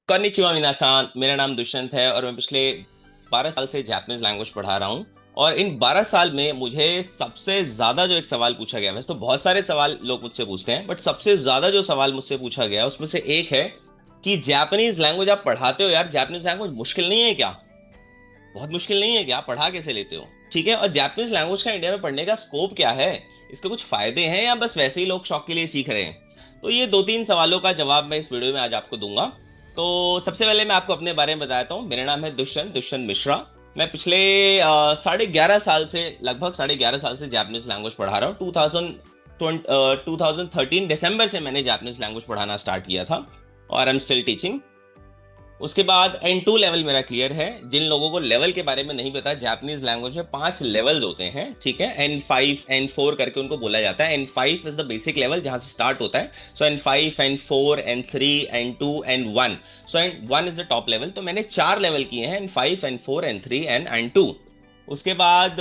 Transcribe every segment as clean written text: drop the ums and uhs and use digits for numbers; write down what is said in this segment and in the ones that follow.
konnichiwa minasan, मेरा नाम दुष्यंत है और मैं पिछले 12 साल से जापानीज लैंग्वेज पढ़ा रहा हूँ। और इन 12 साल में मुझे सबसे ज्यादा जो एक सवाल पूछा गया, वैसे तो बहुत सारे सवाल लोग मुझसे पूछते हैं, बट सबसे ज्यादा जो सवाल मुझसे पूछा गया उसमें से एक है कि जापानीज लैंग्वेज आप पढ़ाते हो यार, जापानीज लैंग्वेज मुश्किल नहीं है क्या? बहुत मुश्किल नहीं है क्या? पढ़ा कैसे लेते हो? ठीक है, और जापानीज लैंग्वेज का इंडिया में पढ़ने का स्कोप क्या है? इसके कुछ फायदे हैं या बस वैसे ही लोग शौक के लिए सीख रहे हैं? तो ये दो तीन सवालों का जवाब मैं इस वीडियो में आज आपको दूंगा। तो सबसे पहले मैं आपको अपने बारे में बताता हूँ। मेरा नाम है दुष्यंत दुष्यंत मिश्रा। मैं पिछले 11.5 साल से, लगभग 11.5 साल से जापानीज लैंग्वेज पढ़ा रहा हूँ। 2013 दिसंबर से मैंने जापानीज लैंग्वेज पढ़ाना स्टार्ट किया था और आई एम स्टिल टीचिंग। उसके बाद N2 लेवल मेरा क्लियर है। जिन लोगों को लेवल के बारे में नहीं पता, जापानीज लैंग्वेज में 5 लेवल्स होते हैं, ठीक है। N5 N4 करके उनको बोला जाता है। N5 is the basic level जहां से स्टार्ट होता है। सो N5 N4 N3 N2 N1। So N1 is the top level. तो मैंने 4 लेवल किए हैं, N5 N4 N3 and N2। उसके बाद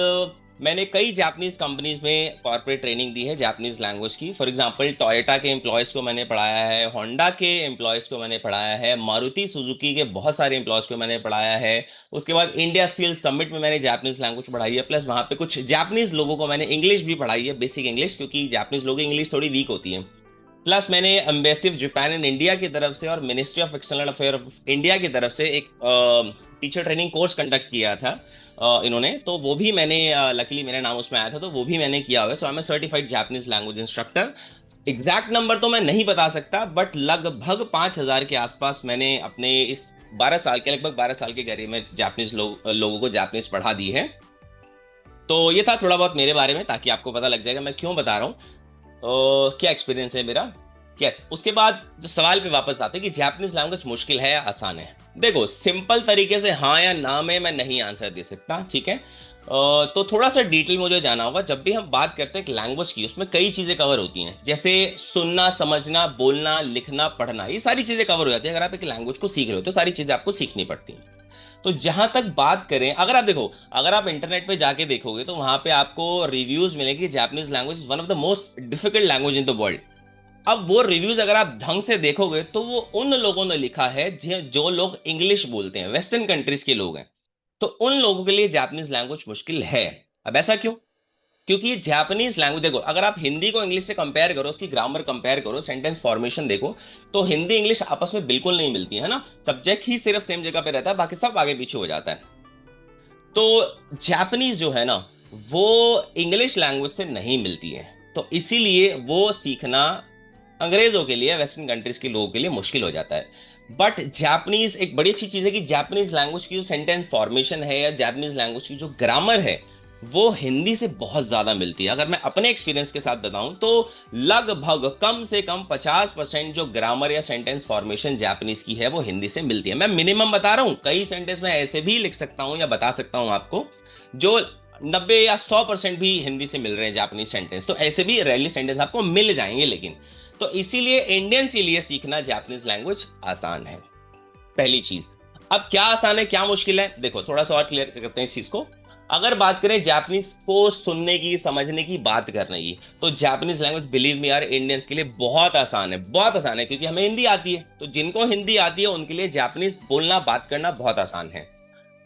मैंने कई जापानीज कंपनीज में कॉर्पोरेट ट्रेनिंग दी है जापानीज लैंग्वेज की। फॉर एग्जांपल टोयोटा के एम्प्लॉयज को मैंने पढ़ाया है, होंडा के एम्प्लॉयज को मैंने पढ़ाया है, मारुति सुजुकी के बहुत सारे एम्प्लॉयज को मैंने पढ़ाया है। उसके बाद इंडिया स्टील समिट में मैंने जापानीज लैंग्वेज पढ़ाई है, प्लस वहां पे कुछ जापानीज लोगों को मैंने इंग्लिश भी पढ़ाई है, बेसिक इंग्लिश, क्योंकि जापानीज लोगों की इंग्लिश थोड़ी वीक होती है। प्लस मैंने embassy of Japan in India की तरफ से और ministry of external affair of India की तरफ से एक टीचर ट्रेनिंग कोर्स कंडक्ट किया था इन्होंने। तो वो भी मैंने, लकीली मेरा नाम उसमें आया था, तो वो भी मैंने किया हुआ है। So I am certified Japanese language instructor. Exact number तो मैं नहीं बता सकता, बट लगभग 5,000 के आसपास मैंने अपने इस 12 साल के, लगभग 12 साल के करियर में जापानीज लोगों को जापानीज पढ़ा दी है। तो ये था थोड़ा बहुत मेरे बारे में, ताकि आपको पता लग जाएगा मैं क्यों बता रहा हूँ, क्या एक्सपीरियंस है मेरा। यस, उसके बाद जो सवाल पे वापस आते हैं कि जापानीज लैंग्वेज मुश्किल है या आसान है। देखो, सिंपल तरीके से हाँ या ना में मैं नहीं आंसर दे सकता, ठीक है। तो थोड़ा सा डिटेल मुझे जाना होगा। जब भी हम बात करते हैं लैंग्वेज की, उसमें कई चीजें कवर होती हैं, जैसे सुनना, समझना, बोलना, लिखना, पढ़ना, ये सारी चीजें कवर हो जाती है। अगर आप एक लैंग्वेज को सीख रहे हो तो सारी चीजें आपको सीखनी पड़ती हैं। तो जहां तक बात करें, अगर आप देखो, अगर आप इंटरनेट पे जाके देखोगे तो वहां पे आपको रिव्यूज मिलेंगे, Japanese language is one of the most difficult language in the world. अब वो रिव्यूज अगर आप ढंग से देखोगे तो वो उन लोगों ने लिखा है जो लोग इंग्लिश बोलते हैं, वेस्टर्न कंट्रीज के लोग हैं। तो उन लोगों के लिए जापानीज लैंग्वेज मुश्किल है। अब ऐसा क्यों? क्योंकि जापानीज लैंग्वेज, देखो, अगर आप हिंदी को इंग्लिश से कंपेयर करो, उसकी ग्रामर कंपेयर करो, सेंटेंस फॉर्मेशन देखो, तो हिंदी इंग्लिश आपस में बिल्कुल नहीं मिलती है ना। सब्जेक्ट ही सिर्फ सेम जगह पे रहता है, बाकी सब आगे पीछे हो जाता है। तो जापानीज जो है ना, वो इंग्लिश लैंग्वेज से नहीं मिलती है। तो इसीलिए वो सीखना अंग्रेजों के लिए, वेस्टर्न कंट्रीज के लोगों के लिए मुश्किल हो जाता है। बट जापानीज एक बड़ी अच्छी चीज है कि जापानीज लैंग्वेज की जो सेंटेंस फॉर्मेशन है या जापानीज लैंग्वेज की जो ग्रामर है, वो हिंदी से बहुत ज्यादा मिलती है। अगर मैं अपने एक्सपीरियंस के साथ बताऊं तो लगभग कम से कम 50% जो ग्रामर या सेंटेंस फॉर्मेशन जापानीज की है वो हिंदी से मिलती है। मैं मिनिमम बता रहा हूं, कई सेंटेंस मैं ऐसे भी लिख सकता हूं या बता सकता हूं आपको जो 90 या 100% भी हिंदी से मिल रहे हैं जापानीज सेंटेंस। तो ऐसे भी रैली सेंटेंस आपको मिल जाएंगे। लेकिन तो इसीलिए इंडियंस के लिए सीखना जापानीज लैंग्वेज आसान है, पहली चीज। अब क्या आसान है क्या मुश्किल है, देखो थोड़ा सा और क्लियर करते हैं इस चीज को। अगर बात करें जापानीज को सुनने की, समझने की, बात करने की, तो जापानीज लैंग्वेज, बिलीव मी यार, इंडियंस के लिए बहुत आसान है, बहुत आसान है, क्योंकि हमें हिंदी आती है। तो जिनको हिंदी आती है उनके लिए जापानीज बोलना, बात करना बहुत आसान है।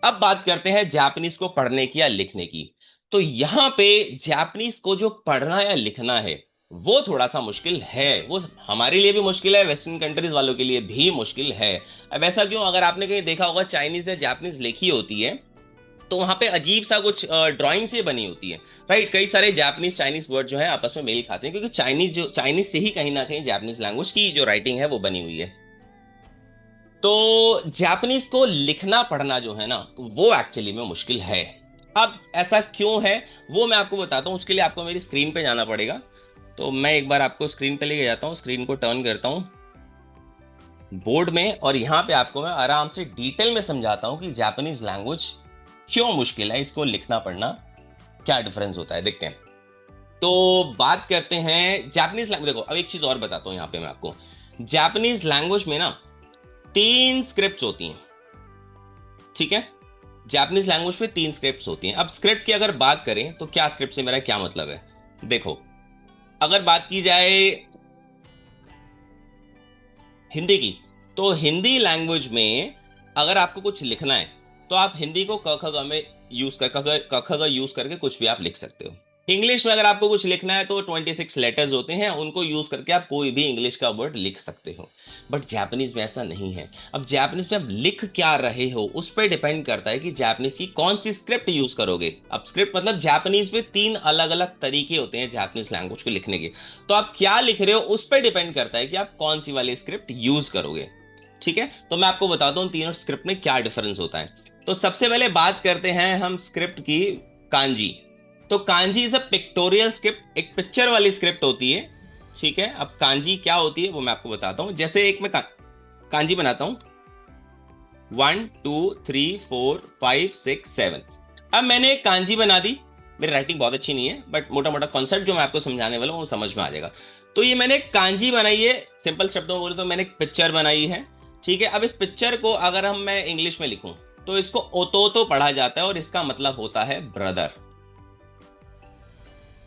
अब बात करते हैं जापानीज को पढ़ने की या लिखने की। तो यहां पे जापानीज को जो पढ़ना या लिखना है वो थोड़ा सा मुश्किल है। वो हमारे लिए भी मुश्किल है, वेस्टर्न कंट्रीज वालों के लिए भी मुश्किल है। अब ऐसा क्यों? अगर आपने कहीं देखा होगा चाइनीज या जापानीज लिखी होती है तो वहां पे अजीब सा कुछ ड्राइंग से बनी होती है, राइट। कई सारे जापानीज चाइनीज वर्ड जो है आपस में मेल खाते हैं, क्योंकि चाइनीज से ही कहीं ना कहीं जापानीज लैंग्वेज की जो राइटिंग है वो बनी हुई है। तो जापानीज को लिखना पढ़ना जो है ना, वो एक्चुअली में मुश्किल है। अब ऐसा क्यों है वो मैं आपको बताता हूँ। उसके लिए आपको मेरी स्क्रीन पे जाना पड़ेगा। तो मैं एक बार आपको स्क्रीन पे लेके जाता हूँ, स्क्रीन को टर्न करता हूँ बोर्ड में, और यहाँ पे आपको मैं आराम से डिटेल में समझाता हूँ कि जापानीज लैंग्वेज क्यों मुश्किल है, इसको लिखना पढ़ना क्या डिफरेंस होता है, देखते हैं। तो बात करते हैं जापानीज लैंग्वेज। देखो, अब एक चीज और बताता हूँ यहाँ पे मैं आपको। जापानीज लैंग्वेज में ना 3 स्क्रिप्ट होती हैं, ठीक है। जापानीज लैंग्वेज में 3 स्क्रिप्ट होती हैं। अब स्क्रिप्ट की अगर बात करें तो क्या स्क्रिप्ट से मेरा क्या मतलब है, देखो, अगर बात की जाए हिंदी की, तो हिंदी लैंग्वेज में अगर आपको कुछ लिखना है तो आप हिंदी को क ख ग में यूज कर क ख ग यूज करके कुछ भी आप लिख सकते हो। इंग्लिश में अगर आपको कुछ लिखना है तो 26 लेटर्स होते हैं, उनको यूज करके आप कोई भी इंग्लिश का वर्ड लिख सकते हो। बट जापानीज में ऐसा नहीं है। अब जापानीज में आप लिख क्या रहे हो उस पर डिपेंड करता है कि जापानीज की कौन सी स्क्रिप्ट यूज करोगे। अब स्क्रिप्ट मतलब जापानीज में 3 अलग अलग तरीके होते हैं जापानीज लैंग्वेज को लिखने के। तो आप क्या लिख रहे हो उस पर डिपेंड करता है कि आप कौन सी वाली स्क्रिप्ट यूज करोगे। ठीक है, तो मैं आपको बताता हूँ तीनों स्क्रिप्ट में क्या डिफरेंस होता है। तो सबसे पहले बात करते हैं हम स्क्रिप्ट की, कांजी। तो kanji is a pictorial script, एक पिक्चर वाली स्क्रिप्ट होती है। ठीक है, अब कांजी क्या होती है वो मैं आपको बताता हूं। जैसे एक मैं कांजी बनाता हूं, 1 2 3 4 5 6 7। अब मैंने एक कांजी बना दी। मेरी राइटिंग बहुत अच्छी नहीं है बट मोटा मोटा कॉन्सेप्ट जो मैं आपको समझाने वाला हूं वो समझ में आ जाएगा। तो ये मैंने एक कांजी बनाई है, सिंपल शब्दों में बोले तो मैंने एक पिक्चर बनाई है। ठीक है, अब इस पिक्चर को अगर मैं इंग्लिश में लिखूं तो इसको ओतोतो पढ़ा जाता है और इसका मतलब होता है ब्रदर।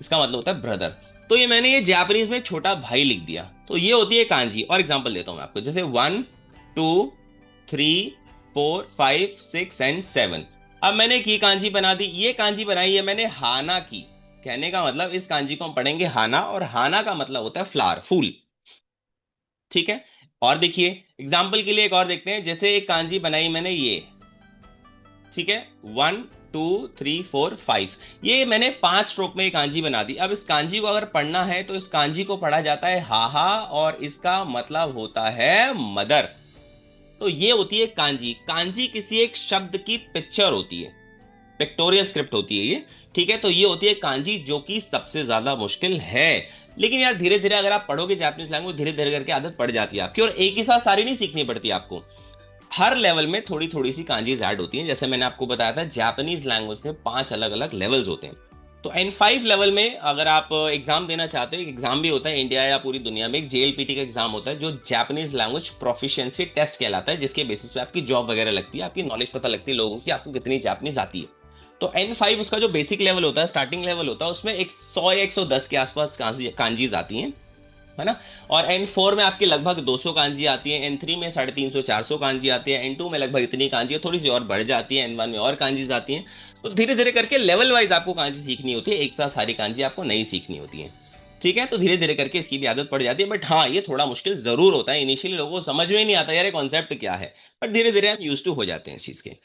इसका मतलब होता है ब्रदर। तो ये मैंने ये जापानीज में छोटा भाई लिख दिया, तो ये होती है कांजी। और एग्जांपल देता हूं मैं आपको, जैसे 1 2 3 4 5 6 एंड 7। अब मैंने की कांजी बना दी। ये कांजी बनाई है मैंने हाना की। कहने का मतलब इस कांजी को हम पढ़ेंगे हाना, और हाना का मतलब होता है फ्लावर, फूल। ठीक है, और देखिए एग्जाम्पल के लिए एक और देखते हैं। जैसे एक कांजी बनाई मैंने ये, ठीक है, 1 2 3 4 5। ये मैंने 5 स्ट्रोक में एक कांजी बना दी। अब इस कांजी को अगर पढ़ना है तो इस कांजी को पढ़ा जाता है हाहा, और इसका मतलब होता है मदर। तो ये होती है कांजी। कांजी किसी एक शब्द की पिक्चर होती है, पिक्टोरियल स्क्रिप्ट होती है ये। ठीक है, तो ये होती है कांजी, जो कि सबसे ज्यादा मुश्किल है। लेकिन यार धीरे धीरे अगर आप पढ़ोगे जापानीज लैंग्वेज, धीरे धीरे करके आदत पड़ जाती है आपकी, और एक ही साथ सारी नहीं सीखनी पड़ती आपको। हर लेवल में थोड़ी थोड़ी सी कांजीज ऐड होती हैं। जैसे मैंने आपको बताया था जापानीज लैंग्वेज में 5 अलग अलग लेवल्स होते हैं। तो N5 लेवल में अगर आप एग्जाम देना चाहते हो, एक एग्जाम भी होता है इंडिया या पूरी दुनिया में, एक JLPT का एग्जाम होता है जो जापानीज लैंग्वेज प्रोफिशिएंसी टेस्ट कहलाता है, जिसके बेसिस पे आपकी जॉब वगैरह लगती है, आपकी नॉलेज पता लगती है लोगों की, आपको कितनी जापानीज आती है। तो N5 उसका जो बेसिक लेवल होता है, स्टार्टिंग लेवल होता है, उसमें 100 या 110 के आसपास कांजीज आती हैं, है ना। और N4 में आपकी लगभग 200 कांजी आती है, N3 में 350 400 कांजी आती है, N2 में लगभग इतनी कांजी है, थोड़ी सी और बढ़ जाती है, N1 में और कांजीज आती हैं। तो धीरे धीरे करके लेवल वाइज आपको कांजी सीखनी होती है, एक साथ सारी कांजी आपको नहीं सीखनी होती है। ठीक है, तो धीरे धीरे करके इसकी भी आदत पड़ जाती है। बट हाँ, ये थोड़ा मुश्किल जरूर होता है। इनिशियली लोगों को समझ में ही नहीं आता यार ये कॉन्सेप्ट क्या है, बट धीरे धीरे हम यूज टू हो जाते हैं इस चीज के।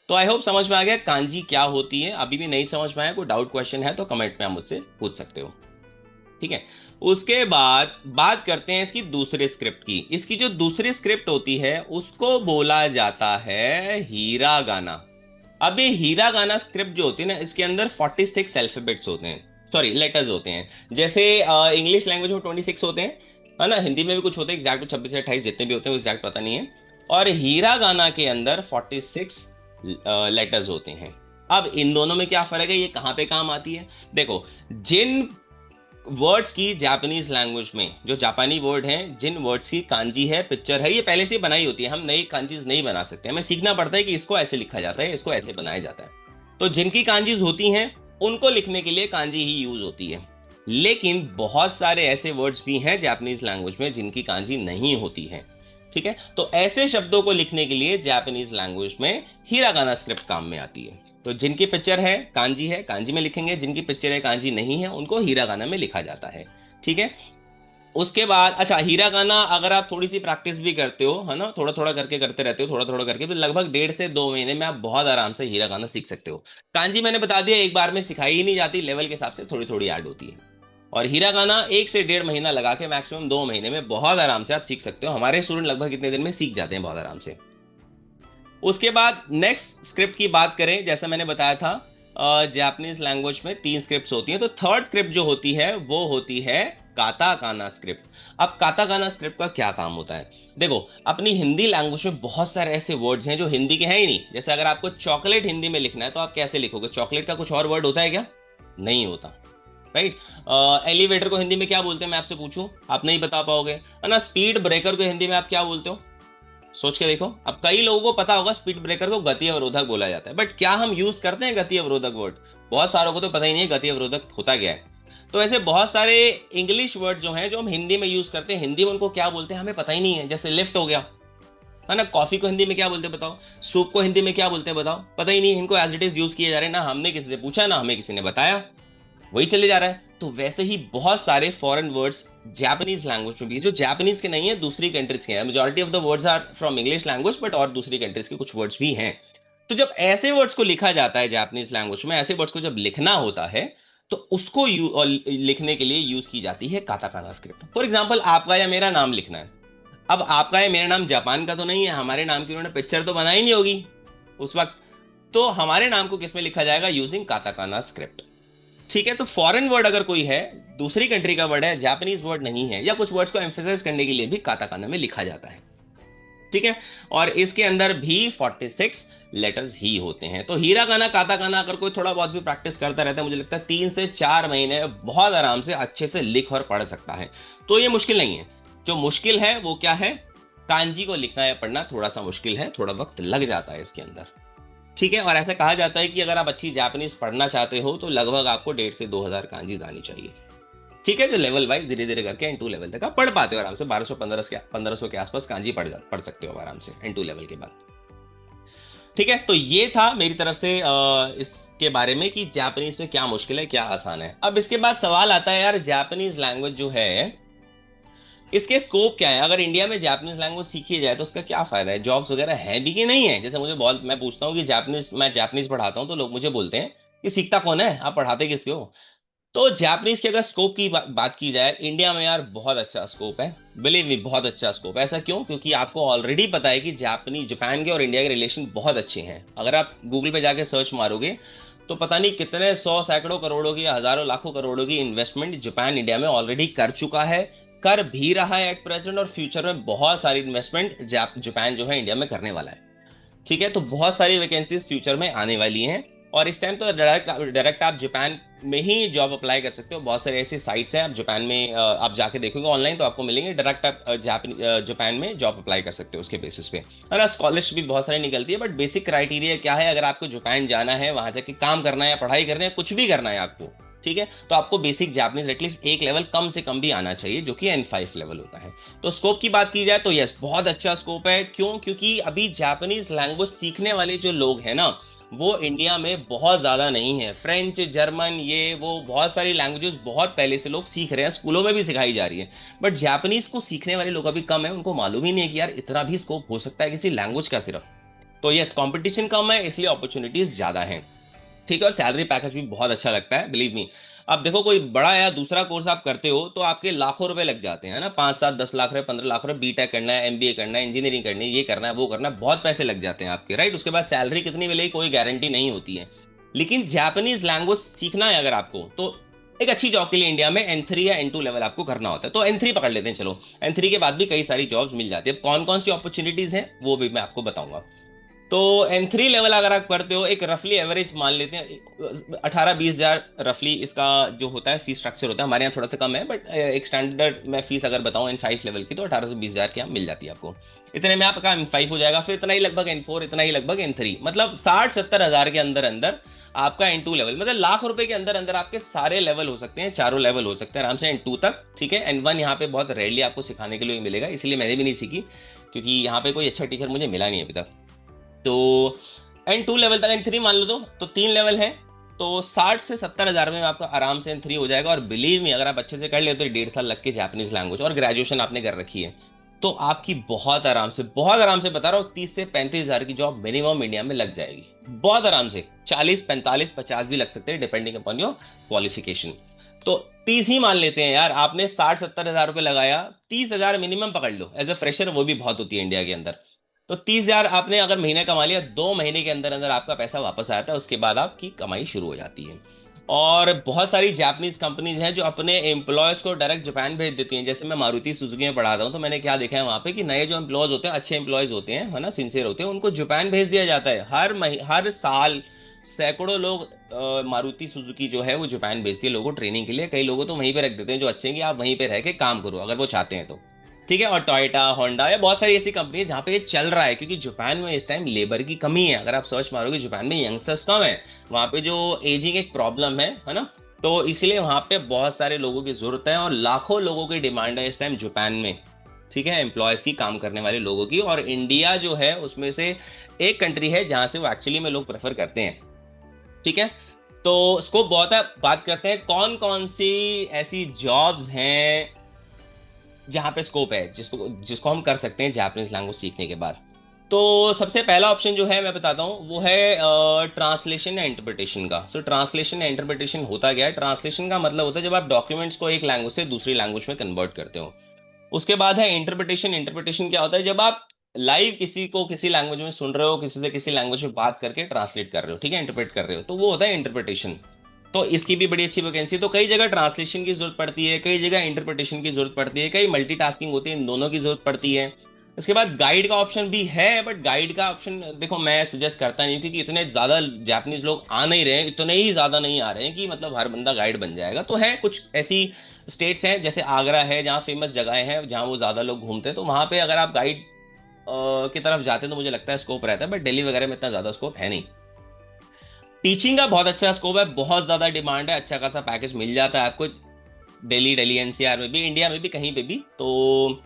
तो आई होप समझ में आ गया कांजी क्या होती है। अभी भी नहीं समझ में आया, कोई डाउट क्वेश्चन है तो कमेंट में आप मुझसे पूछ सकते हो। ठीक है, उसके बाद बात करते हैं इसकी दूसरी स्क्रिप्ट की। इसकी जो दूसरी स्क्रिप्ट होती है उसको बोला जाता है हीरा गाना। अब ये हीरा गाना स्क्रिप्ट जो होती है ना, इसके अंदर 46 अल्फाबेट्स होते हैं, सॉरी लेटर्स होते हैं। जैसे इंग्लिश लैंग्वेज में 26 होते हैं, है ना, हिंदी में भी कुछ होते हैं, एग्जैक्ट 26 या 28 जितने भी होते हैं एग्जैक्ट पता नहीं है। और हीरा गाना के अंदर 46 लेटर्स होते हैं। अब इन दोनों में क्या फर्क है, ये कहाँ पे काम आती है? देखो, जिन वर्ड्स की जापानीज लैंग्वेज में, जो जापानी वर्ड हैं, जिन वर्ड्स की कांजी है, पिक्चर है, ये पहले से बनाई होती है, हम नई कांजीज नहीं बना सकते, हमें सीखना पड़ता है कि इसको ऐसे लिखा जाता है, इसको ऐसे बनाया जाता है। तो जिनकी कांजीज होती हैं उनको लिखने के लिए कांजी ही यूज होती है। लेकिन बहुत सारे ऐसे वर्ड्स भी हैं जापानीज लैंग्वेज में जिनकी कांजी नहीं होती है। ठीक है, तो ऐसे शब्दों को लिखने के लिए जापानीज लैंग्वेज में हिरागाना स्क्रिप्ट काम में आती है। तो जिनकी पिक्चर है कांजी में लिखेंगे, जिनकी पिक्चर है कांजी नहीं है, उनको हीरागाना में लिखा जाता है। ठीक है, उसके बाद अच्छा, हीरागाना अगर आप थोड़ी सी प्रैक्टिस भी करते हो, है ना, थोड़ा थोड़ा करके करते रहते हो, थोड़ा थोड़ा करके, तो लगभग 1.5 से 2 महीने में आप बहुत आराम से हीरागाना सीख सकते हो। कांजी मैंने बता दिया एक बार में सिखाई ही नहीं जाती, लेवल के हिसाब से थोड़ी थोड़ी ऐड होती है। और हीरागाना 1 से 1.5 महीना लगा के मैक्सिमम 2 महीने में बहुत आराम से आप सीख सकते हो। हमारे स्टूडेंट लगभग कितने दिन में सीख जाते हैं बहुत आराम से। उसके बाद नेक्स्ट स्क्रिप्ट की बात करें, जैसा मैंने बताया था जापानीज लैंग्वेज में 3 स्क्रिप्ट्स होती हैं। तो थर्ड स्क्रिप्ट जो होती है वो होती है काताकाना स्क्रिप्ट। अब काताकाना स्क्रिप्ट का क्या काम होता है? देखो, अपनी हिंदी लैंग्वेज में बहुत सारे ऐसे वर्ड्स हैं जो हिंदी के हैं ही नहीं। जैसे अगर आपको चॉकलेट हिंदी में लिखना है तो आप कैसे लिखोगे? चॉकलेट का कुछ और वर्ड होता है क्या? नहीं होता, राइट। एलिवेटर को हिंदी में क्या बोलते हैं, मैं आपसे पूछूं, आप नहीं बता पाओगे, है ना। स्पीड ब्रेकर को हिंदी में आप क्या बोलते हो? सोच के देखो। अब कई लोगों को पता होगा स्पीड ब्रेकर को गति अवरोधक बोला जाता है, बट क्या हम यूज करते हैं गति अवरोधक वर्ड? बहुत सारों को तो पता ही नहीं है गति अवरोधक होता क्या है। तो ऐसे बहुत सारे इंग्लिश वर्ड जो हैं जो हम हिंदी में यूज करते हैं, हिंदी में उनको क्या बोलते हैं हमें पता ही नहीं है। जैसे लिफ्ट हो गया, है ना। कॉफी को हिंदी में क्या बोलते हैं बताओ, सूप को हिंदी में क्या बोलते हैं बताओ, पता ही नहीं, इनको एज इट इज यूज किए जा रहे हैं, ना हमने किसी से पूछा ना हमें किसी ने बताया, वही चले जा रहा है। तो वैसे ही बहुत सारे फॉरेन वर्ड्स जापानीज लैंग्वेज में भी है, जो जापानीज के नहीं है, दूसरी कंट्रीज के हैं। Majority of the words are from English language, but और दूसरी कंट्रीज के कुछ वर्ड्स भी हैं। तो जब ऐसे वर्ड्स को लिखा जाता है जापानीज लैंग्वेज में, ऐसे वर्ड्स को जब लिखना होता है, तो उसको लिखने के लिए यूज की जाती है काताकाना स्क्रिप्ट। फॉर एग्जाम्पल, आपका या मेरा नाम लिखना है। अब आपका या मेरा नाम जापान का तो नहीं है, हमारे नाम की उन्होंने पिक्चर तो बनाई नहीं होगी उस वक्त, तो हमारे नाम को किसमें लिखा जाएगा, यूजिंग काताकाना स्क्रिप्ट। ठीक है। तो फॉरेन वर्ड अगर कोई है, दूसरी कंट्री का वर्ड है, जापानीज वर्ड नहीं है, या कुछ वर्ड्स को एम्फेसाइज करने के लिए भी काताकाना में लिखा जाता है। ठीक है। और इसके अंदर भी 46 लेटर्स ही होते हैं। तो हीरागाना काताकाना अगर कोई थोड़ा बहुत भी प्रैक्टिस करता रहता है, मुझे लगता है 3 से 4 महीने बहुत आराम से अच्छे से लिख और पढ़ सकता है। तो ये मुश्किल नहीं है। जो मुश्किल है वो क्या है, कांजी को लिखना या पढ़ना थोड़ा सा मुश्किल है, थोड़ा वक्त लग जाता है इसके अंदर। ठीक है। और ऐसा कहा जाता है कि अगर आप अच्छी जापानीज पढ़ना चाहते हो तो लगभग आपको 1,500 से 2,000 कांजीज आनी चाहिए। ठीक है। जो लेवल वाइज धीरे धीरे करके N2 लेवल तक आप पढ़ पाते हो आराम से, 1200-1500 के आसपास कांजी पढ़ सकते हो आराम से N2 लेवल के बाद। ठीक है। तो ये था मेरी तरफ से इसके बारे में कि जापानीज में क्या मुश्किल है क्या आसान है। अब इसके बाद सवाल आता है, यार जापानीज लैंग्वेज जो है इसके स्कोप क्या है, अगर इंडिया में जापानीज लैंग्वेज सीखी जाए तो उसका क्या फायदा है, जॉब्स वगैरह है भी कि नहीं है। जैसे मुझे बहुत, मैं पूछता हूँ कि मैं जापानीज पढ़ाता हूँ तो लोग मुझे बोलते हैं कि सीखता कौन है, आप पढ़ाते किसके हो। तो जापानीज के अगर स्कोप की बात की जाए, इंडिया में यार बहुत अच्छा स्कोप है, बिलीव मी बहुत अच्छा स्कोप है। ऐसा क्यों, क्योंकि आपको ऑलरेडी पता है कि जापान के और इंडिया के रिलेशन बहुत अच्छे हैं। अगर आप गूगल पे जाके सर्च मारोगे तो पता नहीं कितने 100 सैकड़ों करोड़ों की, हजारों लाखों करोड़ों की इन्वेस्टमेंट जापान इंडिया में ऑलरेडी कर चुका है, कर भी रहा है एट प्रेजेंट, और फ्यूचर में बहुत सारी इन्वेस्टमेंट जापान जो है इंडिया में करने वाला है। ठीक है। तो बहुत सारी वैकेंसीज फ्यूचर में आने वाली हैं, और इस टाइम तो डायरेक्ट आप जापान में ही जॉब अप्लाई कर सकते हो। बहुत सारे ऐसी साइट्स हैं, आप जापान में आप जाके देखोगे ऑनलाइन तो आपको मिलेंगे, डायरेक्ट आप जापान में जॉब अप्लाई कर सकते हो उसके बेसिस पे। और स्कॉलरशिप भी बहुत सारी निकलती है, बट बेसिक क्राइटेरिया क्या है, अगर आपको जापान जाना है, वहां जाके काम करना है या पढ़ाई करना है, कुछ भी करना है आपको, ठीक है, तो आपको बेसिक जापानीज एटलीस्ट एक लेवल कम से कम भी आना चाहिए, जो कि N5 लेवल होता है। तो स्कोप की बात की जाए तो यस, बहुत अच्छा स्कोप है। क्यों, क्योंकि अभी जापानीज लैंग्वेज सीखने वाले जो लोग हैं ना, वो इंडिया में बहुत ज्यादा नहीं है। फ्रेंच, जर्मन, ये वो बहुत सारी लैंग्वेजेस बहुत पहले से लोग सीख रहे हैं, स्कूलों में भी सिखाई जा रही है, बट जापानीज को सीखने वाले लोग अभी कम है। उनको मालूम ही नहीं है कि यार इतना भी स्कोप हो सकता है किसी लैंग्वेज का सिर्फ। तो यस, कंपटीशन कम है, इसलिए अपॉर्चुनिटीज ज्यादा है। ठीक है। और सैलरी पैकेज भी बहुत अच्छा लगता है, बिलीव मी। अब देखो, कोई बड़ा या दूसरा कोर्स आप करते हो तो आपके लाखों रुपए लग जाते हैं ना, 5-7-10 लाख रुपए, 15 लाख रुपए, बीटेक करना है, MBA करना है, इंजीनियरिंग करनी है, ये करना है वो करना है, बहुत पैसे लग जाते हैं आपके, राइट। उसके बाद सैलरी कितनी मिलेगी कोई गारंटी नहीं होती है। लेकिन जापानीज लैंग्वेज सीखना है अगर आपको, तो एक अच्छी जॉब के लिए इंडिया में N3 या N2 लेवल आपको करना होता है। तो N3 पकड़ लेते हैं, चलो N3 के बाद भी कई सारी जॉब्स मिल जाती है। अब कौन कौन सी अपॉर्चुनिटीज हैं वो भी मैं आपको बताऊंगा। तो N3 लेवल अगर आप करते हो, एक रफली एवरेज मान लेते हैं 18-20 हजार रफली इसका जो होता है फीस स्ट्रक्चर होता है। हमारे यहाँ थोड़ा सा कम है, बट एक स्टैंडर्ड मैं फीस अगर बताऊं N5 लेवल की, तो 18 से 20 हजार की यहाँ मिल जाती है आपको। इतने में आपका N5 हो जाएगा, फिर इतना ही लगभग N4, इतना ही लगभग N3, मतलब 60-70 हजार के अंदर अंदर आपका N2 लेवल, मतलब लाख रुपए के अंदर अंदर आपके सारे लेवल हो सकते हैं, चारों लेवल हो सकते हैं आराम से N2 तक। ठीक है। N1 यहाँ पे बहुत रेयरली आपको सिखाने के लिए मिलेगा, इसलिए मैंने भी नहीं सीखी, क्योंकि यहाँ पे कोई अच्छा टीचर मुझे मिला नहीं अभी तक। तो N2 लेवल तक, N3 मान लो तो 3 लेवल है, तो 60 से 70 हजार में आपका आराम से N3 हो जाएगा। और बिलीव मी, अगर आप अच्छे से कर ले तो 1.5 साल लग के जापानीज लैंग्वेज, और ग्रेजुएशन आपने कर रखी है, तो आपकी बहुत आराम से बता रहा हूँ 30 से 35 हजार की जॉब मिनिमम इंडिया में लग जाएगी, बहुत आराम से। 40, 45, 50 भी लग सकते हैं डिपेंडिंग अपॉन योर क्वालिफिकेशन। तो 30 ही मान लेते हैं यार, आपने 60-70 हजार रुपये लगाया, 30 हजार मिनिमम पकड़ लो एज अ फ्रेशर, वो भी बहुत होती है इंडिया के अंदर। तो 30 हजार आपने अगर महीने कमा लिया, 2 महीने के अंदर अंदर आपका पैसा वापस आता है, उसके बाद आपकी कमाई शुरू हो जाती है। और बहुत सारी जापानीज कंपनीज हैं जो अपने एम्प्लॉयज को डायरेक्ट जापान भेज देती हैं। जैसे मैं मारुति सुजुकी में पढ़ाता हूँ, तो मैंने क्या देखा है वहां पे कि नए जो एम्प्लॉयज होते हैं, अच्छे एम्प्लॉयज होते हैं, है ना, सिंसियर होते हैं, उनको जापान भेज दिया जाता है। हर साल सैकड़ों लोग मारुति सुजुकी जो है वो जापान भेजती है लोगों को ट्रेनिंग के लिए। कई लोगों तो वहीं पे रख देते हैं जो अच्छे हैं कि आप वहीं पे रह के काम करो अगर वो चाहते हैं तो। ठीक है। और टोयोटा, होंडा या बहुत सारी ऐसी कंपनी जहां पे ये चल रहा है, क्योंकि जापान में इस टाइम लेबर की कमी है। अगर आप सर्च मारोगे, जापान में यंगस्टर्स कम है, वहां पे जो एजिंग एक प्रॉब्लम है ना, तो इसलिए वहां पे बहुत सारे लोगों की जरूरत है, और लाखों लोगों की डिमांड है इस टाइम जापान में। ठीक है, एम्प्लॉयज की, काम करने वाले लोगों की। और इंडिया जो है उसमें से एक कंट्री है जहां से वो एक्चुअली में लोग प्रेफर करते हैं। ठीक है, तो स्कोप बहुत है। बात करते हैं कौन कौन सी ऐसी जॉब्स हैं जहां पे स्कोप है, जिसको जिसको हम कर सकते हैं जापानीज लैंग्वेज सीखने के बाद। तो सबसे पहला ऑप्शन जो है मैं बताता हूँ, वो है ट्रांसलेशन या इंटरप्रिटेशन का। सो ट्रांसलेशन या इंटरप्रिटेशन होता क्या है? ट्रांसलेशन का मतलब होता है जब आप डॉक्यूमेंट्स को एक लैंग्वेज से दूसरी लैंग्वेज में कन्वर्ट करते हो। उसके बाद है इंटरप्रिटेशन। इंटरप्रिटेशन क्या होता है? जब आप लाइव किसी को किसी लैंग्वेज में सुन रहे हो, किसी से किसी लैंग्वेज में बात करके ट्रांसलेट कर रहे हो, ठीक है, इंटरप्रेट कर रहे हो, तो वो होता है इंटरप्रिटेशन। तो इसकी भी बड़ी अच्छी वैकेंसी है। तो कई जगह ट्रांसलेशन की जरूरत पड़ती है, कई जगह इंटरप्रिटेशन की जरूरत पड़ती है, कई मल्टीटास्किंग होती है, इन दोनों की जरूरत पड़ती है। इसके बाद गाइड का ऑप्शन भी है, बट गाइड का ऑप्शन देखो मैं सजेस्ट करता नहीं हूं, क्योंकि इतने ज्यादा जापानीज लोग आ नहीं रहे हैं, इतने ही ज्यादा नहीं आ रहे हैं कि मतलब हर बंदा गाइड बन जाएगा। तो है कुछ ऐसी स्टेट्स हैं जैसे आगरा है जहाँ फेमस जगहें हैं जहाँ वो ज्यादा लोग घूमते हैं, तो वहां पे अगर आप गाइड की तरफ जाते हैं तो मुझे लगता है स्कोप रहता है, बट दिल्ली वगैरह में इतना ज्यादा स्कोप है नहीं। टीचिंग का बहुत अच्छा स्कोप है, बहुत ज्यादा डिमांड है, अच्छा खासा पैकेज मिल जाता है आपको दिल्ली, दिल्ली एनसीआर में भी, इंडिया में भी, कहीं पे भी। तो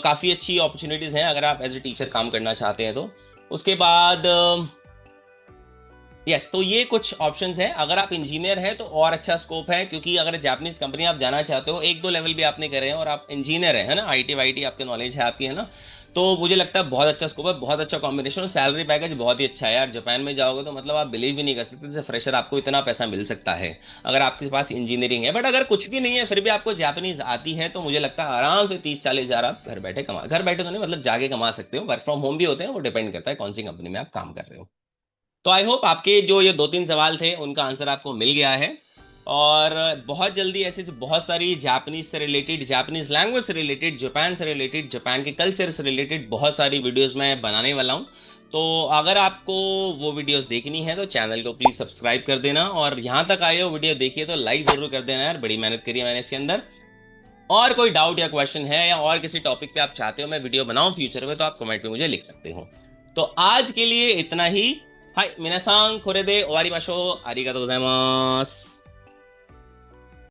काफी अच्छी अपॉर्चुनिटीज हैं अगर आप एज ए टीचर काम करना चाहते हैं तो। उसके बाद यस, तो ये कुछ ऑप्शंस हैं। अगर आप इंजीनियर हैं तो और अच्छा स्कोप है, क्योंकि अगर जापानीज कंपनी आप जाना चाहते हो, एक दो लेवल भी आपने करे हैं और आप इंजीनियर है ना, आईटी वाईटी आपके नॉलेज है आपकी, है ना, तो मुझे लगता है बहुत अच्छा स्कोप है, बहुत अच्छा कॉम्बिनेशन, और सैलरी पैकेज बहुत ही अच्छा है यार। जापान में जाओगे तो मतलब आप बिलीव भी नहीं कर सकते, जैसे फ्रेशर आपको इतना पैसा मिल सकता है अगर आपके पास इंजीनियरिंग है। बट अगर कुछ भी नहीं है फिर भी आपको जापानीज आती है, तो मुझे लगता है आराम से 30-40 हज़ार आप घर बैठे तो नहीं, मतलब जाके कमा सकते हो। वर्क फ्रॉम होम भी होते हैं, वो डिपेंड करता है कौन सी कंपनी में आप काम कर रहे हो। तो आई होप आपके जो ये 2-3 सवाल थे उनका आंसर आपको मिल गया है। और बहुत जल्दी ऐसे बहुत सारी जापानीज से रिलेटेड, जापानीज लैंग्वेज से रिलेटेड, जापान से रिलेटेड, जापान के कल्चर से रिलेटेड बहुत सारी वीडियोस मैं बनाने वाला हूँ। तो अगर आपको वो वीडियोस देखनी है तो चैनल को प्लीज सब्सक्राइब कर देना, और यहाँ तक आए हो वीडियो देखिए तो लाइक जरूर कर देना यार, बड़ी मेहनत करी है मैंने इसके अंदर। और कोई डाउट या क्वेश्चन है या और किसी टॉपिक पे आप चाहते हो मैं वीडियो बनाऊं फ्यूचर में, तो आप कमेंट में मुझे लिख सकते हो। तो आज के लिए इतना ही। हाय मिनासांग, कोरे दे ओवारी माशो, आरिगातो गोजाइमास।